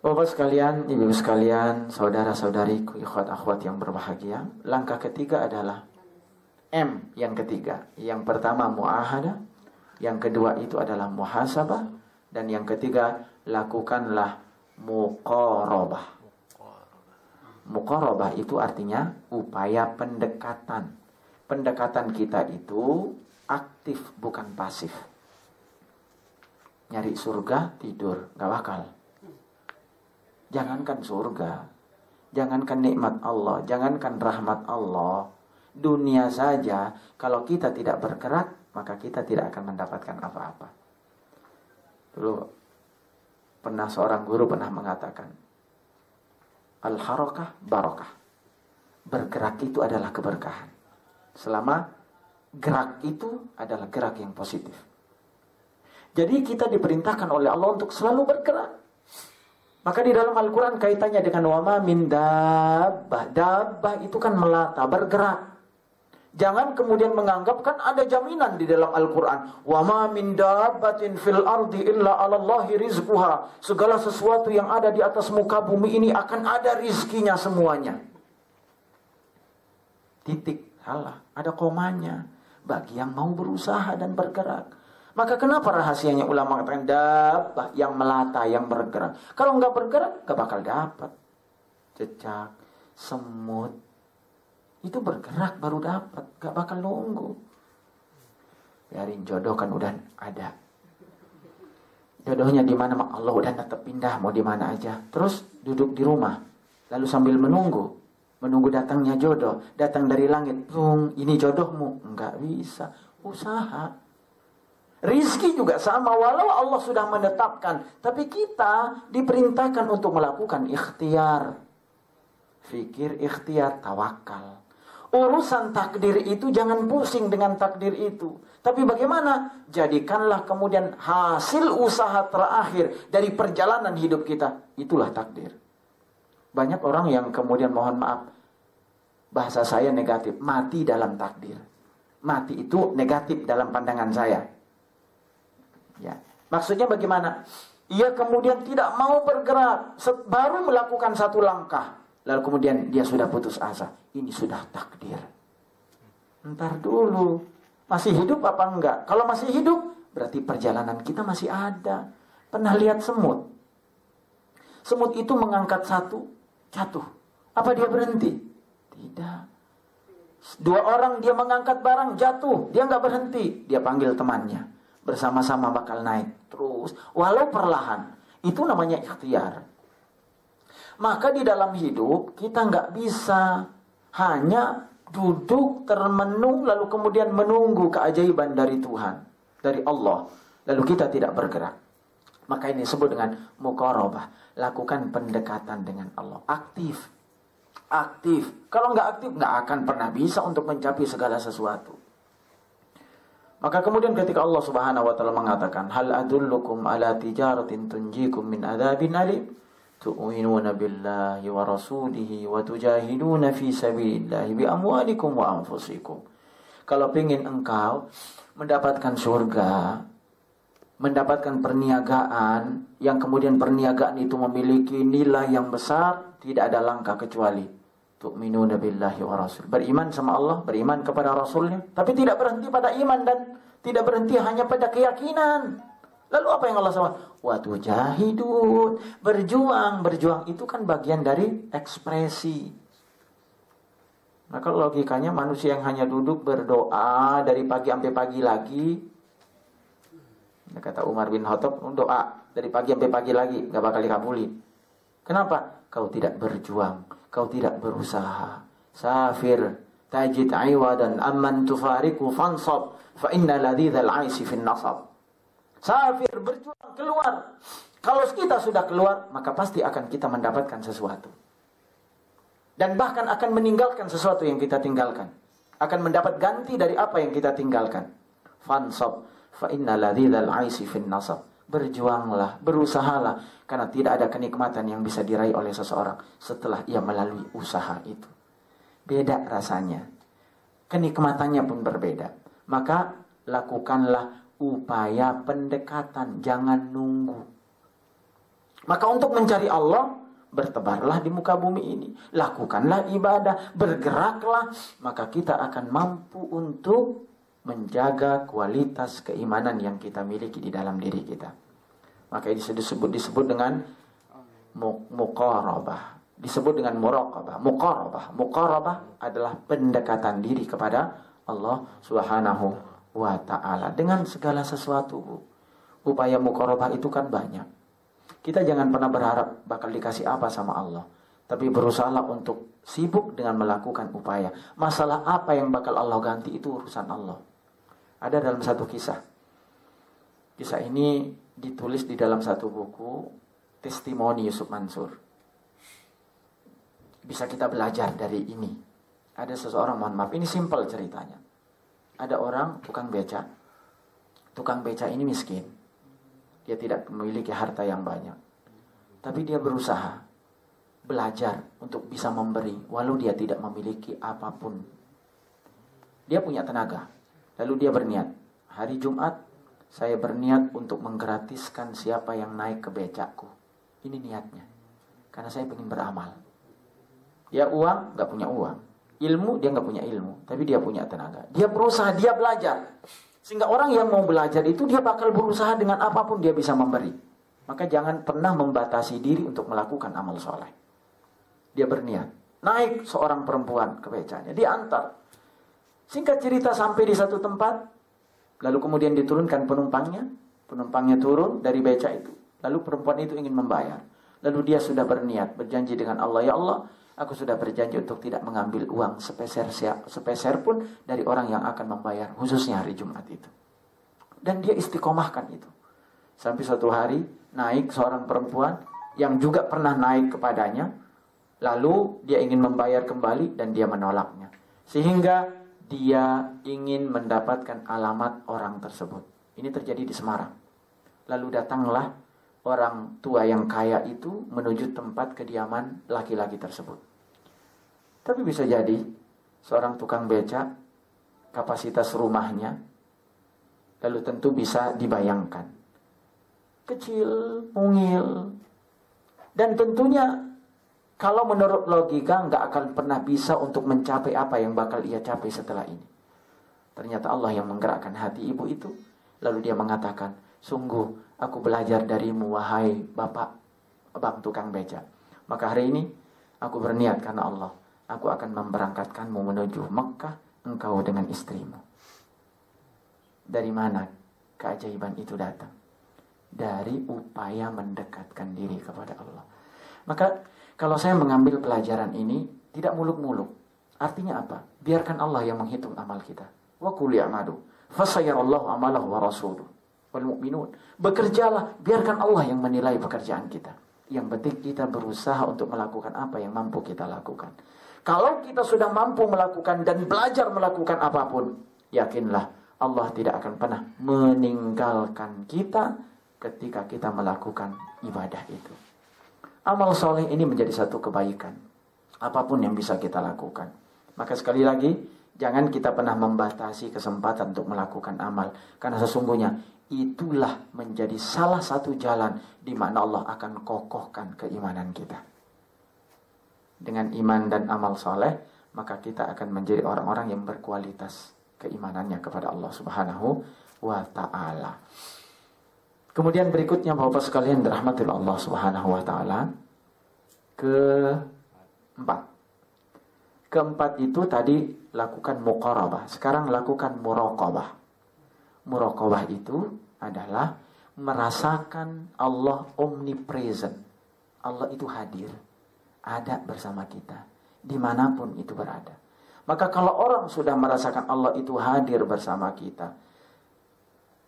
[SPEAKER 3] Bapak sekalian, ibu sekalian, saudara-saudariku, ikhwat akhwat yang berbahagia, langkah ketiga adalah M yang ketiga. Yang pertama mu'ahadah, yang kedua itu adalah muhasabah, dan yang ketiga lakukanlah muqarabah. Muqarabah itu artinya upaya pendekatan. Pendekatan kita itu aktif bukan pasif. Nyari surga tidur, gak bakal. Jangankan surga, jangankan nikmat Allah, jangankan rahmat Allah, dunia saja, kalau kita tidak bergerak, maka kita tidak akan mendapatkan apa-apa. Dulu pernah seorang guru pernah mengatakan, al-harakah barakah. Bergerak itu adalah keberkahan. Selama gerak itu adalah gerak yang positif. Jadi kita diperintahkan oleh Allah untuk selalu bergerak. Maka di dalam Al-Quran kaitannya dengan wama min dabbah. Dabbah itu kan melata, bergerak. Jangan kemudian menganggap kan ada jaminan di dalam Al-Quran. Wama min dabbatin fil ardi illa 'alallahi rizquha. Segala sesuatu yang ada di atas muka bumi ini akan ada rizkinya semuanya. Titik, salah. Ada komanya. Bagi yang mau berusaha dan bergerak. Maka kenapa rahasianya ulama mengatakan dabbah yang melata, yang bergerak. Kalau nggak bergerak, nggak bakal dapat. Cecak, semut, itu bergerak baru dapat, nggak bakal nunggu. Biarin jodoh kan udah ada. Jodohnya di mana? Allah udah tetap pindah mau di mana aja. Terus duduk di rumah, lalu sambil menunggu datangnya jodoh, datang dari langit. Ini jodohmu, nggak bisa. Usaha. Rizki juga sama, walau Allah sudah menetapkan, tapi kita diperintahkan untuk melakukan ikhtiar. Fikir, ikhtiar, tawakal. Urusan takdir itu jangan pusing dengan takdir itu. Tapi bagaimana? Jadikanlah kemudian hasil usaha terakhir dari perjalanan hidup kita. Itulah takdir. Banyak orang yang kemudian mohon maaf, bahasa saya negatif, mati dalam takdir. Mati itu negatif dalam pandangan saya. Ya. Maksudnya bagaimana? Ia kemudian tidak mau bergerak, baru melakukan satu langkah, lalu kemudian dia sudah putus asa. Ini sudah takdir. Ntar dulu, Masih hidup apa enggak? Kalau masih hidup, berarti perjalanan kita masih ada. Pernah lihat semut? Semut itu mengangkat satu, jatuh. Apa dia berhenti? Tidak. 2 orang dia mengangkat barang, jatuh. Dia nggak berhenti. Dia panggil temannya. Bersama-sama bakal naik. Terus, walau perlahan. Itu namanya ikhtiar. Maka di dalam hidup, kita nggak bisa hanya duduk termenung lalu kemudian menunggu keajaiban dari Tuhan, dari Allah, lalu kita tidak bergerak. Maka ini disebut dengan muqarabah, lakukan pendekatan dengan Allah, aktif. Kalau nggak aktif nggak akan pernah bisa untuk mencapai segala sesuatu. Maka kemudian ketika Allah Subhanahu wa taala mengatakan, hal adullukum ala tijaratin tunjikum min adzabin alim tu'minuna billahi wa rasulihi wa tujahiduna fi sabilillahi bi amwalikum wa anfusikum. Kalau ingin engkau mendapatkan surga, mendapatkan perniagaan yang kemudian perniagaan itu memiliki nilai yang besar, tidak ada langkah kecuali tu'minuna billahi wa rasul. Beriman sama Allah, beriman kepada Rasulnya, tapi tidak berhenti pada iman dan tidak berhenti hanya pada keyakinan. Lalu apa yang Allah SWT? Wa tujahidun, berjuang itu kan bagian dari ekspresi. Maka logikanya manusia yang hanya duduk berdoa dari pagi sampai pagi lagi, kata Umar bin Khattab, doa dari pagi sampai pagi lagi gak bakal dikabulin. Kenapa? Kau tidak berjuang, kau tidak berusaha. Safir tajid iwadan amman tufariku fansab fa inna ladhidzal aisi fin nasab. Safir, berjuang, keluar. Kalau kita sudah keluar, maka pasti akan kita mendapatkan sesuatu. Dan bahkan akan meninggalkan sesuatu yang kita tinggalkan. Akan mendapat ganti dari apa yang kita tinggalkan. Fansab fa inna ladhidzal aisi fin nasab. Berjuanglah, berusahalah, karena tidak ada kenikmatan yang bisa diraih oleh seseorang setelah ia melalui usaha itu. Beda rasanya. Kenikmatannya pun berbeda. Maka lakukanlah upaya pendekatan, jangan nunggu. Maka untuk mencari Allah, bertebarlah di muka bumi ini. Lakukanlah ibadah, bergeraklah. Maka kita akan mampu untuk menjaga kualitas keimanan yang kita miliki di dalam diri kita. Maka ini disebut dengan muqarabah. Disebut dengan muraqabah. Muqarabah adalah pendekatan diri kepada Allah Subhanahu wa ta'ala dengan segala sesuatu, Bu. Upaya muqarabah itu kan banyak. Kita jangan pernah berharap bakal dikasih apa sama Allah, tapi berusahalah untuk sibuk dengan melakukan upaya. Masalah apa yang bakal Allah ganti itu urusan Allah. Ada dalam satu kisah. Kisah ini ditulis di dalam satu buku Testimoni Yusuf Mansur. Bisa kita belajar dari ini. Ada seseorang, mohon maaf, ini simpel ceritanya. Ada orang tukang beca. Tukang beca ini miskin. Dia tidak memiliki harta yang banyak. Tapi dia berusaha belajar untuk bisa memberi walau dia tidak memiliki apapun. Dia punya tenaga. Lalu dia berniat, hari Jumat saya berniat untuk menggratiskan siapa yang naik ke becakku. Ini niatnya. Karena saya ingin beramal. Dia uang, gak punya uang. Ilmu, dia nggak punya ilmu, tapi dia punya tenaga. Dia berusaha, dia belajar. Sehingga orang yang mau belajar itu dia bakal berusaha dengan apapun dia bisa memberi. Maka jangan pernah membatasi diri untuk melakukan amal soleh. Dia berniat. Naik seorang perempuan ke becanya, diantar. Singkat cerita sampai di satu tempat, lalu kemudian diturunkan penumpangnya. Penumpangnya turun dari beca itu. Lalu perempuan itu ingin membayar. Lalu dia sudah berniat, berjanji dengan Allah, ya Allah, aku sudah berjanji untuk tidak mengambil uang sepeser pun dari orang yang akan membayar, khususnya hari Jumat itu. Dan dia istiqomahkan itu. Sampai suatu hari naik seorang perempuan yang juga pernah naik kepadanya. Lalu dia ingin membayar kembali dan dia menolaknya. Sehingga dia ingin mendapatkan alamat orang tersebut. Ini terjadi di Semarang. Lalu datanglah orang tua yang kaya itu menuju tempat kediaman laki-laki tersebut. Tapi bisa jadi seorang tukang beca, kapasitas rumahnya, lalu tentu bisa dibayangkan. Kecil, mungil. Dan tentunya kalau menurut logika nggak akan pernah bisa untuk mencapai apa yang bakal ia capai setelah ini. Ternyata Allah yang menggerakkan hati ibu itu. Lalu dia mengatakan, sungguh aku belajar darimu wahai bapak, bang tukang beca. Maka hari ini aku berniat karena Allah, aku akan memberangkatkanmu menuju Mekah, engkau dengan istrimu. Dari mana keajaiban itu datang? Dari upaya mendekatkan diri kepada Allah. Maka kalau saya mengambil pelajaran ini, tidak muluk-muluk. Artinya apa? Biarkan Allah yang menghitung amal kita. Wa qul ya'malu fasayarallahu amalahu wa rasuluhu wal mu'minun. Bekerjalah, biarkan Allah yang menilai pekerjaan kita. Yang penting kita berusaha untuk melakukan apa yang mampu kita lakukan. Kalau kita sudah mampu melakukan dan belajar melakukan apapun, yakinlah Allah tidak akan pernah meninggalkan kita ketika kita melakukan ibadah itu. Amal soleh ini menjadi satu kebaikan. Apapun yang bisa kita lakukan. Maka sekali lagi, jangan kita pernah membatasi kesempatan untuk melakukan amal. Karena sesungguhnya itulah menjadi salah satu jalan di mana Allah akan kokohkan keimanan kita. Dengan iman dan amal soleh, maka kita akan menjadi orang-orang yang berkualitas keimanannya kepada Allah Subhanahu wa ta'ala. Kemudian berikutnya Bapak sekalian dirahmati Allah Subhanahu wa ta'ala, keempat itu tadi lakukan muqarabah. Sekarang lakukan muraqabah. Muraqabah itu adalah merasakan Allah omnipresent. Allah itu hadir, ada bersama kita dimanapun itu berada. Maka kalau orang sudah merasakan Allah itu hadir bersama kita,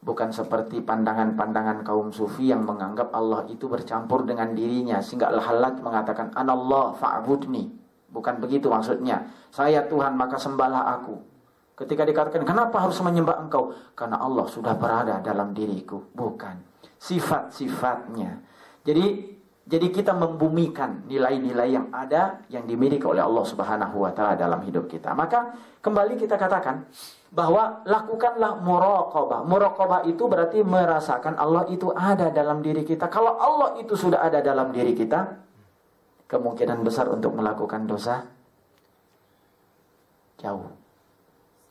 [SPEAKER 3] bukan seperti pandangan-pandangan kaum sufi yang menganggap Allah itu bercampur dengan dirinya, sehingga Al-Hallaj mengatakan anallah fa'budni. Bukan begitu maksudnya. Saya Tuhan maka sembahlah aku. Ketika dikatakan kenapa harus menyembah engkau? Karena Allah sudah berada dalam diriku. Bukan. Sifat-sifatnya. Jadi kita membumikan nilai-nilai yang ada, yang dimiliki oleh Allah Subhanahu wa ta'ala dalam hidup kita. Maka kembali kita katakan bahwa lakukanlah muraqabah. Muraqabah itu berarti merasakan Allah itu ada dalam diri kita. Kalau Allah itu sudah ada dalam diri kita, kemungkinan besar untuk melakukan dosa jauh.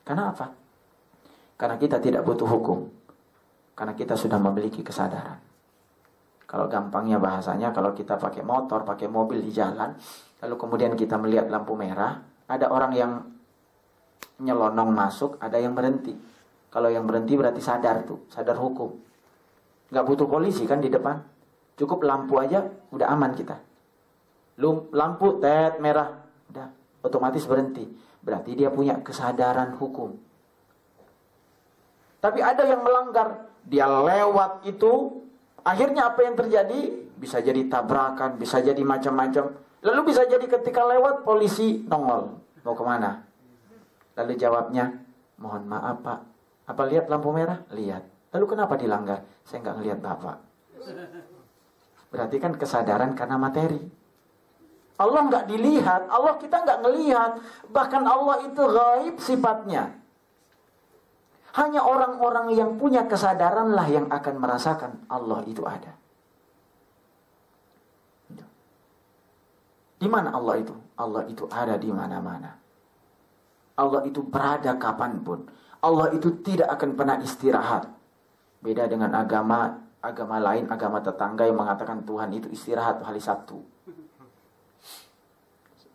[SPEAKER 3] Karena apa? Karena kita tidak butuh hukum. Karena kita sudah memiliki kesadaran. Kalau gampangnya bahasanya, kalau kita pakai motor, pakai mobil di jalan, lalu kemudian kita melihat lampu merah, ada orang yang nyelonong masuk, ada yang berhenti. Kalau yang berhenti berarti sadar tuh, sadar hukum. Gak butuh polisi kan di depan. Cukup lampu aja, udah aman kita. Lampu tet merah, udah otomatis berhenti. Berarti dia punya kesadaran hukum. Tapi ada yang melanggar, dia lewat itu, akhirnya apa yang terjadi? Bisa jadi tabrakan, bisa jadi macam-macam. Lalu bisa jadi ketika lewat polisi nongol, mau kemana? Lalu jawabnya, mohon maaf Pak, apa lihat lampu merah? Lihat. Lalu kenapa dilanggar? Saya nggak ngelihat Bapak. Berarti kan kesadaran karena materi. Allah nggak dilihat, Allah kita nggak ngelihat. Bahkan Allah itu gaib sifatnya. Hanya orang-orang yang punya kesadaranlah yang akan merasakan Allah itu ada. Di mana Allah itu? Allah itu ada di mana-mana. Allah itu berada kapanpun. Allah itu tidak akan pernah istirahat. Beda dengan agama lain, agama tetangga yang mengatakan Tuhan itu istirahat hari Sabtu.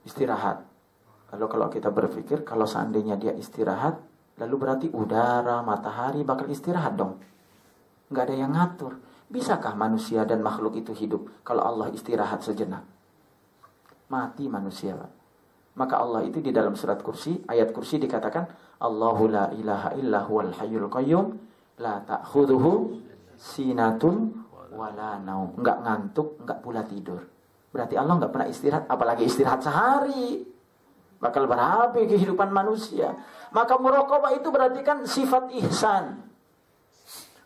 [SPEAKER 3] Istirahat. Lalu kalau kita berpikir, kalau seandainya dia istirahat, lalu berarti udara, matahari bakal istirahat dong. Nggak ada yang ngatur. Bisakah manusia dan makhluk itu hidup kalau Allah istirahat sejenak? Mati manusia, Pak. Maka Allah itu di dalam surat Kursi, ayat Kursi dikatakan, Allahu la ilaha illa huwal hayyul qayyum la ta'khudhuhu sinatun wala naum. Enggak ngantuk, enggak pula tidur. Berarti Allah enggak pernah istirahat, apalagi istirahat sehari. Bakal berapi kehidupan manusia. Maka muraqabah itu berarti kan sifat ihsan.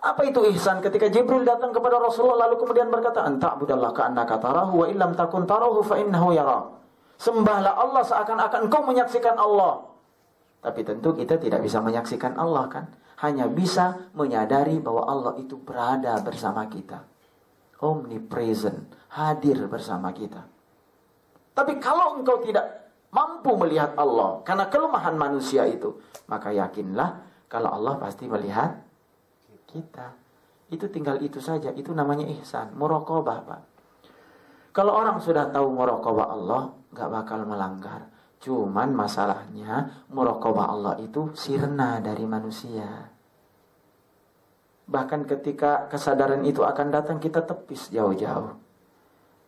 [SPEAKER 3] Apa itu ihsan? Ketika Jibril datang kepada Rasulullah lalu kemudian berkata, "Anta'budallaha ka'annaka tarahu wa illam takun tarahu fa innahu yara." Sembahlah Allah seakan-akan engkau menyaksikan Allah. Tapi tentu kita tidak bisa menyaksikan Allah kan? Hanya bisa menyadari bahwa Allah itu berada bersama kita. Omnipresent, hadir bersama kita. Tapi kalau engkau tidak mampu melihat Allah karena kelemahan manusia itu, maka yakinlah Kalau Allah pasti melihat kita. Itu tinggal itu saja. Itu namanya ihsan, muraqabah, Pak. Kalau orang sudah tahu muraqabah Allah, nggak bakal melanggar. Cuman masalahnya muraqabah Allah itu sirna dari manusia. Bahkan ketika kesadaran itu akan datang, kita tepis jauh-jauh.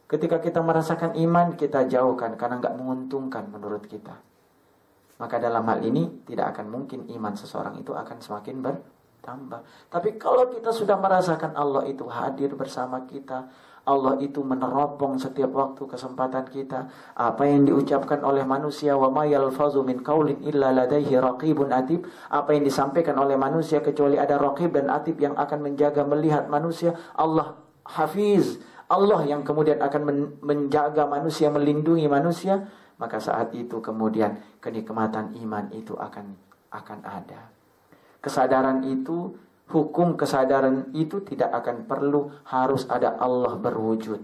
[SPEAKER 3] Ketika kita merasakan iman, kita jauhkan karena nggak menguntungkan menurut kita. Maka dalam hal ini tidak akan mungkin iman seseorang itu akan semakin bertambah. Tapi kalau kita sudah merasakan Allah itu hadir bersama kita, Allah itu meneropong setiap waktu kesempatan kita. Apa yang diucapkan oleh manusia, wa ma yalfazu min qaulin illa ladaihi raqibun atib. Apa yang disampaikan oleh manusia kecuali ada raqib dan atib yang akan menjaga, melihat manusia. Allah hafiz, Allah yang kemudian akan menjaga manusia, melindungi manusia. Maka saat itu kemudian kenikmatan iman itu akan ada. Kesadaran itu, hukum kesadaran itu tidak akan perlu harus ada Allah berwujud.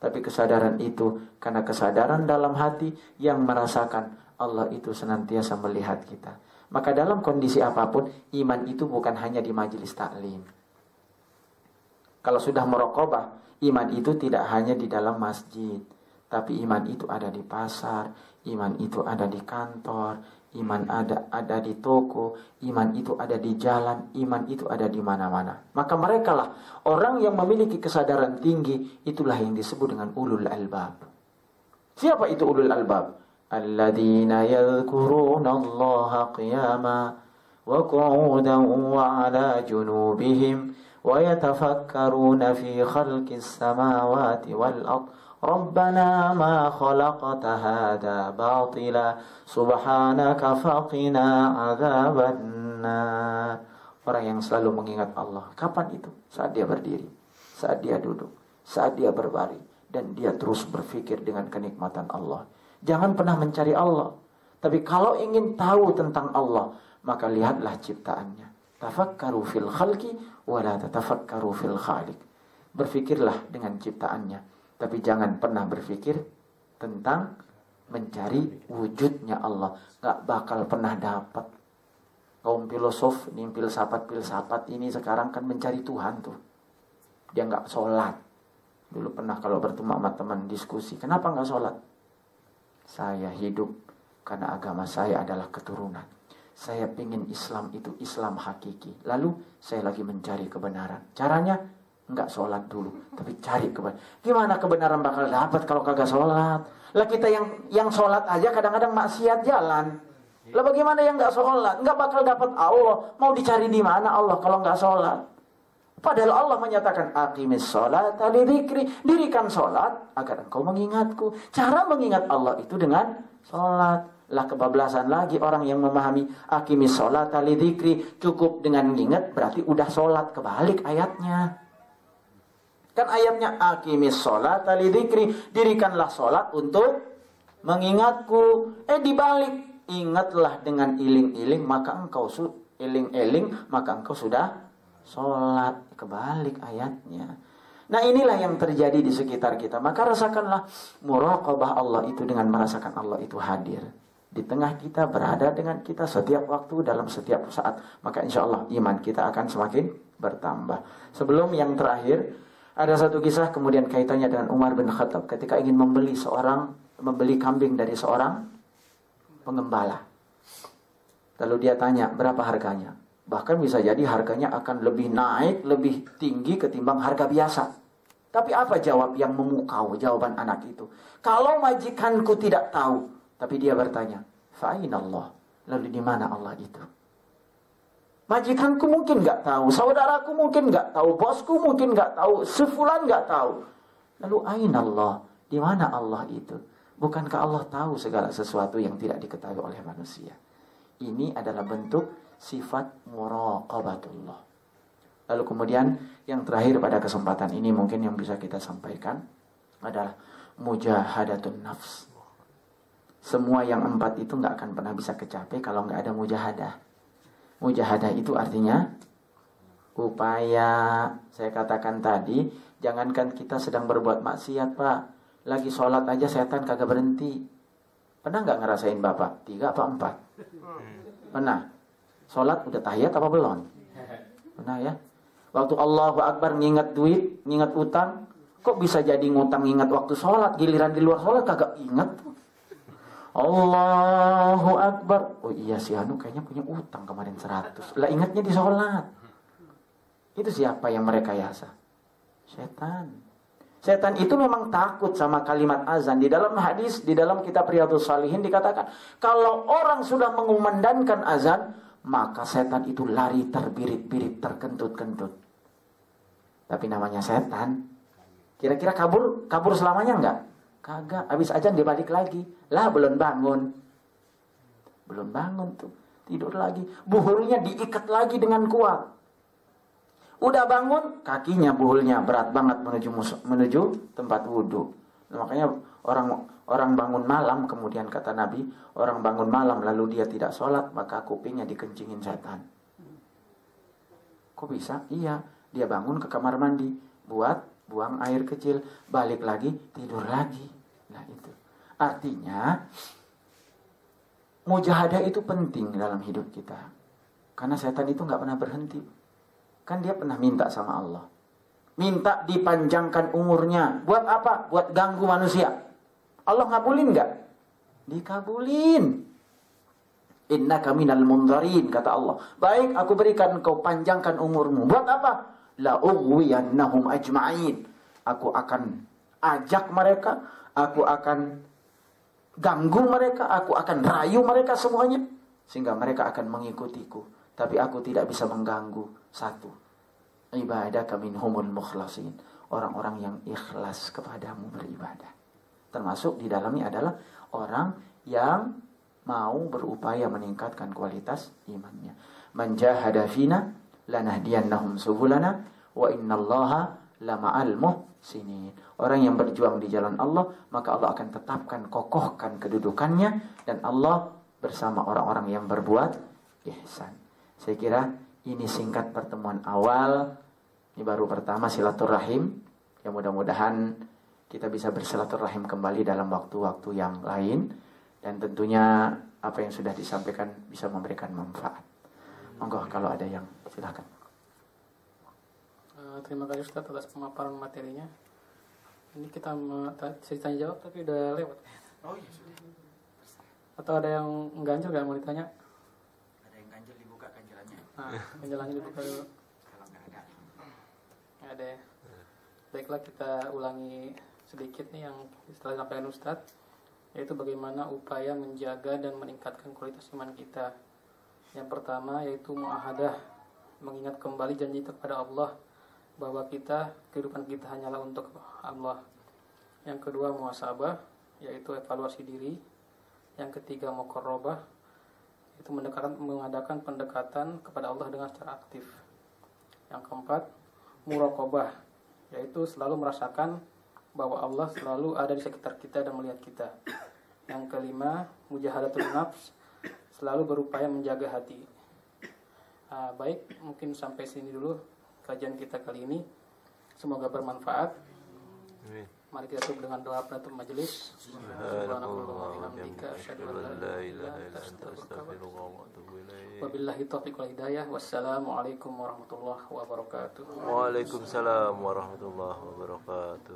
[SPEAKER 3] Tapi kesadaran itu karena kesadaran dalam hati yang merasakan Allah itu senantiasa melihat kita. Maka dalam kondisi apapun, iman itu bukan hanya di majelis taklim. Kalau sudah muraqabah, iman itu tidak hanya di dalam masjid. Tapi iman itu ada di pasar, iman itu ada di kantor, iman ada di toko, iman itu ada di jalan, iman itu ada di mana-mana. Maka merekalah orang yang memiliki kesadaran tinggi, itulah yang disebut dengan ulul albab. Siapa itu ulul albab? Alladzina yadhkuruna Allah qiyama wa qu'udan wa 'ala junubihim wa yatafakkaruna fi khalqis samawati wal ardh. Rabbana ma khalaqta hadha batila subhanaka faqina adzabannar. Orang yang selalu mengingat Allah. Kapan itu? Saat dia berdiri, saat dia duduk, saat dia berbaring, dan dia terus berpikir dengan kenikmatan Allah. Jangan pernah mencari Allah. Tapi kalau ingin tahu tentang Allah, maka lihatlah ciptaannya. Tafakkaru fil khalqi wa la tatafakkaru fil khaliq. Berfikirlah dengan ciptaannya, tapi jangan pernah berpikir tentang mencari wujudnya Allah. Gak bakal pernah dapat. Kaum filosof, ini filsafat ini sekarang kan mencari Tuhan tuh. Dia gak sholat. Dulu pernah kalau bertemu sama teman diskusi, kenapa gak sholat? Saya hidup karena agama saya adalah keturunan. Saya ingin Islam itu Islam hakiki. Lalu saya lagi mencari kebenaran. Caranya enggak sholat dulu, tapi cari kebenaran. Gimana kebenaran bakal dapat kalau kagak sholat? Lah kita yang sholat aja kadang-kadang maksiat jalan. Lah bagaimana yang enggak sholat? Enggak bakal dapat Allah. Mau dicari di mana Allah kalau enggak sholat? Padahal Allah menyatakan aqimis sholata lidzikri, dirikan sholat agar engkau mengingatku. Cara mengingat Allah itu dengan sholat. Lah kebablasan lagi orang yang memahami aqimis sholata lidzikri, cukup dengan mengingat berarti udah sholat. Kebalik ayatnya. Kan ayatnya aqimis sholata lidzikri, dirikanlah sholat untuk mengingatku. Dibalik, ingatlah dengan iling-iling maka engkau sudah sholat. Kebalik ayatnya. Nah inilah yang terjadi di sekitar kita. Maka rasakanlah muraqabah Allah itu dengan merasakan Allah itu hadir di tengah kita, berada dengan kita setiap waktu, dalam setiap saat. Maka insya Allah iman kita akan semakin bertambah. Sebelum yang terakhir, ada satu kisah kemudian kaitannya dengan Umar bin Khattab ketika ingin membeli kambing dari seorang pengembala. Lalu dia tanya, berapa harganya? Bahkan bisa jadi harganya akan lebih naik, lebih tinggi ketimbang harga biasa. Tapi apa jawab yang memukau jawaban anak itu? Kalau majikanku tidak tahu, tapi dia bertanya, fa'inallah. Lalu di mana Allah itu? Majikanku mungkin nggak tahu, saudaraku mungkin nggak tahu, bosku mungkin nggak tahu, sefulan nggak tahu. Lalu ainallah, di mana Allah itu? Bukankah Allah tahu segala sesuatu yang tidak diketahui oleh manusia? Ini adalah bentuk sifat muraqabatullah. Lalu kemudian yang terakhir pada kesempatan ini mungkin yang bisa kita sampaikan adalah mujahadatun nafs. Semua yang 4 itu nggak akan pernah bisa kecapai kalau nggak ada mujahadah. Mujahadah itu artinya upaya. Saya katakan tadi, jangankan kita sedang berbuat maksiat, Pak. Lagi sholat aja setan kagak berhenti. Pernah nggak ngerasain Bapak? 3 apa 4? Pernah. Sholat udah tahiyat apa belum? Nah ya. Waktu Allahu Akbar ngingat duit, ngingat utang, kok bisa jadi ngutang ingat waktu sholat, giliran di luar sholat kagak ingat tuh. Allahu Akbar. Oh iya si Anu kayaknya punya utang kemarin 100. Lah ingatnya di sholat. Itu siapa yang merekayasa? Setan. Setan itu memang takut sama kalimat azan. Di dalam hadis, di dalam kitab Riyadhus Shalihin dikatakan, kalau orang sudah mengumandangkan azan, maka setan itu lari terbirit-birit, terkentut-kentut. Tapi namanya setan. Kira-kira kabur selamanya enggak? Kagak. Habis azan dia balik lagi. Lah belum bangun. Belum bangun tuh. Tidur lagi. Buhurnya diikat lagi dengan kuat. Udah bangun, kakinya buhulnya berat banget menuju tempat wudhu. Nah, makanya orang bangun malam, kemudian kata Nabi, orang bangun malam lalu dia tidak sholat, maka kupingnya dikencingin setan. Kok bisa? Iya, dia bangun ke kamar mandi, buang air kecil, balik lagi, tidur lagi. Nah itu. Artinya, mujahadah itu penting dalam hidup kita. Karena setan itu nggak pernah berhenti. Kan dia pernah minta sama Allah. Minta dipanjangkan umurnya. Buat apa? Buat ganggu manusia. Allah ngabulin nggak? Dikabulin. Innaka minal mundharin, kata Allah. Baik, aku berikan kau panjangkan umurmu. Buat apa? La ughwiyannahum ajma'in. Aku akan ajak mereka. Aku akan ganggu mereka. Aku akan rayu mereka semuanya. Sehingga mereka akan mengikutiku. Tapi aku tidak bisa mengganggu. Satu, ibadaka minhumul mukhlasin, orang-orang yang ikhlas kepadamu beribadah. Termasuk di dalamnya adalah orang yang mau berupaya meningkatkan kualitas imannya. Man jahada fina lanahdiyannahum subulana wa innallaha lama'al muhsinin. Orang yang berjuang di jalan Allah, maka Allah akan tetapkan, kokohkan kedudukannya, dan Allah bersama orang-orang yang berbuat ihsan. Saya kira ini singkat pertemuan awal. Ini baru pertama silaturahim. Ya mudah-mudahan kita bisa bersilaturahim kembali dalam waktu-waktu yang lain. Dan tentunya apa yang sudah disampaikan bisa memberikan manfaat. Monggo kalau ada yang silakan.
[SPEAKER 2] Terima kasih Ustaz atas pemaparan materinya. Ini kita tanya jawab tapi udah lewat.
[SPEAKER 3] Oh iya sudah.
[SPEAKER 2] Atau ada yang ganjil nggak mau ditanya?
[SPEAKER 3] Ada yang ganjil dibuka ganjilannya.
[SPEAKER 2] Nah, ganjilannya dibuka dulu.
[SPEAKER 3] Kalau nggak ada.
[SPEAKER 2] Nggak ada. Baiklah kita ulangi sedikit nih yang setelah disampaikan Ustadz, yaitu bagaimana upaya menjaga dan meningkatkan kualitas iman kita. Yang pertama yaitu muahadah, mengingat kembali janji kita kepada Allah bahwa kehidupan kita hanyalah untuk Allah. Yang kedua muhasabah, yaitu evaluasi diri. Yang ketiga muqarrabah, itu mengadakan pendekatan kepada Allah dengan secara aktif. Yang keempat muraqabah, yaitu selalu merasakan bahwa Allah selalu ada di sekitar kita dan melihat kita. Yang kelima mujahadatul nafs, selalu berupaya menjaga hati. Baik, mungkin sampai sini dulu kajian kita kali ini. Semoga bermanfaat.
[SPEAKER 1] Amin.
[SPEAKER 2] Mari kita tutup dengan doa penutup majelis. Wabillahi taufiq wal hidayah. Wassalamualaikum warahmatullahi wabarakatuh.
[SPEAKER 1] Waalaikumsalam warahmatullahi wabarakatuh.